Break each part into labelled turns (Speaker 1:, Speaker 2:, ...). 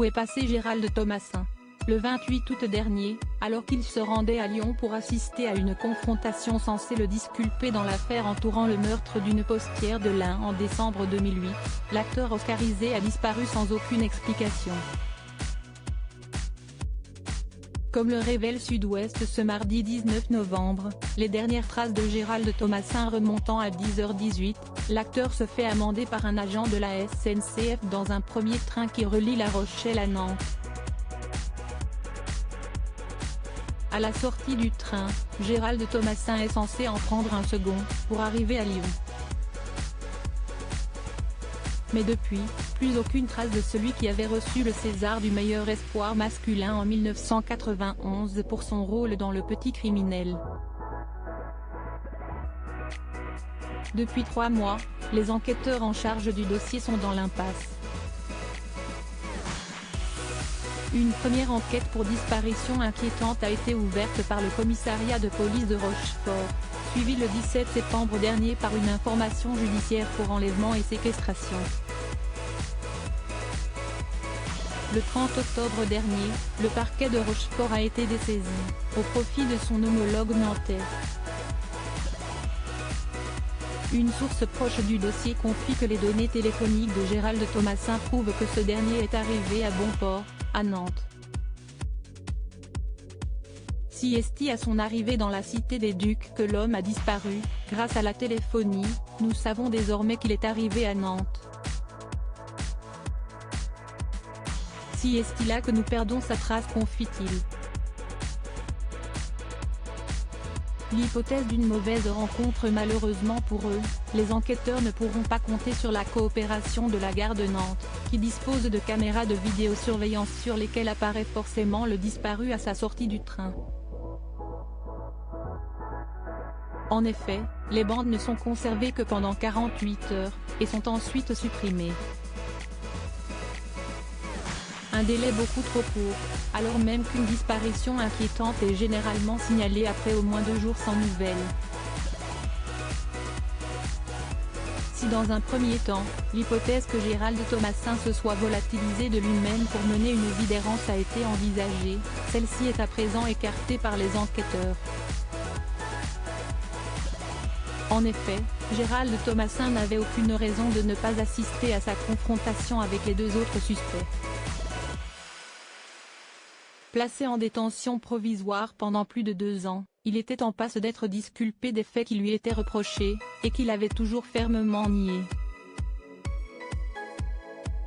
Speaker 1: Où est passé Gérald Thomasin? Le 28 août dernier, alors qu'il se rendait à Lyon pour assister à une confrontation censée le disculper dans l'affaire entourant le meurtre d'une postière de l'Ain en décembre 2008, l'acteur oscarisé a disparu sans aucune explication. Comme le révèle Sud-Ouest ce mardi 19 novembre, les dernières traces de Gérald Thomasin remontant à 10h18, l'acteur se fait amender par un agent de la SNCF dans un premier train qui relie La Rochelle à Nantes. À la sortie du train, Gérald Thomasin est censé en prendre un second, pour arriver à Lyon. Mais depuis, plus aucune trace de celui qui avait reçu le César du meilleur espoir masculin en 1991 pour son rôle dans Le Petit Criminel. Depuis 3 mois, les enquêteurs en charge du dossier sont dans l'impasse. Une première enquête pour disparition inquiétante a été ouverte par le commissariat de police de Rochefort, suivie le 17 septembre dernier par une information judiciaire pour enlèvement et séquestration. Le 30 octobre dernier, le parquet de Rochefort a été dessaisi, au profit de son homologue nantais. Une source proche du dossier confie que les données téléphoniques de Gérald Thomasin prouvent que ce dernier est arrivé à bon port, à Nantes. Si est à son arrivée dans la cité des Ducs que l'homme a disparu, grâce à la téléphonie, nous savons désormais qu'il est arrivé à Nantes. Si est là que nous perdons sa trace, confie-t-il. L'hypothèse d'une mauvaise rencontre. Malheureusement pour eux, les enquêteurs ne pourront pas compter sur la coopération de la gare de Nantes, qui dispose de caméras de vidéosurveillance sur lesquelles apparaît forcément le disparu à sa sortie du train. En effet, les bandes ne sont conservées que pendant 48 heures, et sont ensuite supprimées. Un délai beaucoup trop court, alors même qu'une disparition inquiétante est généralement signalée après au moins 2 jours sans nouvelles. Si dans un premier temps, l'hypothèse que Gérald Thomasin se soit volatilisé de lui-même pour mener une vie d'errance a été envisagée, celle-ci est à présent écartée par les enquêteurs. En effet, Gérald Thomasin n'avait aucune raison de ne pas assister à sa confrontation avec les 2 autres suspects. Placé en détention provisoire pendant plus de 2 ans, il était en passe d'être disculpé des faits qui lui étaient reprochés, et qu'il avait toujours fermement niés.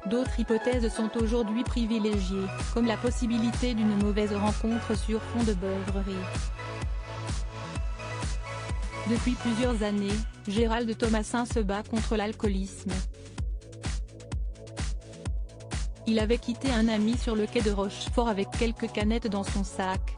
Speaker 1: D'autres hypothèses sont aujourd'hui privilégiées, comme la possibilité d'une mauvaise rencontre sur fond de beuverie. Depuis plusieurs années, Gérald Thomasin se bat contre l'alcoolisme. Il avait quitté un ami sur le quai de Rochefort avec quelques canettes dans son sac,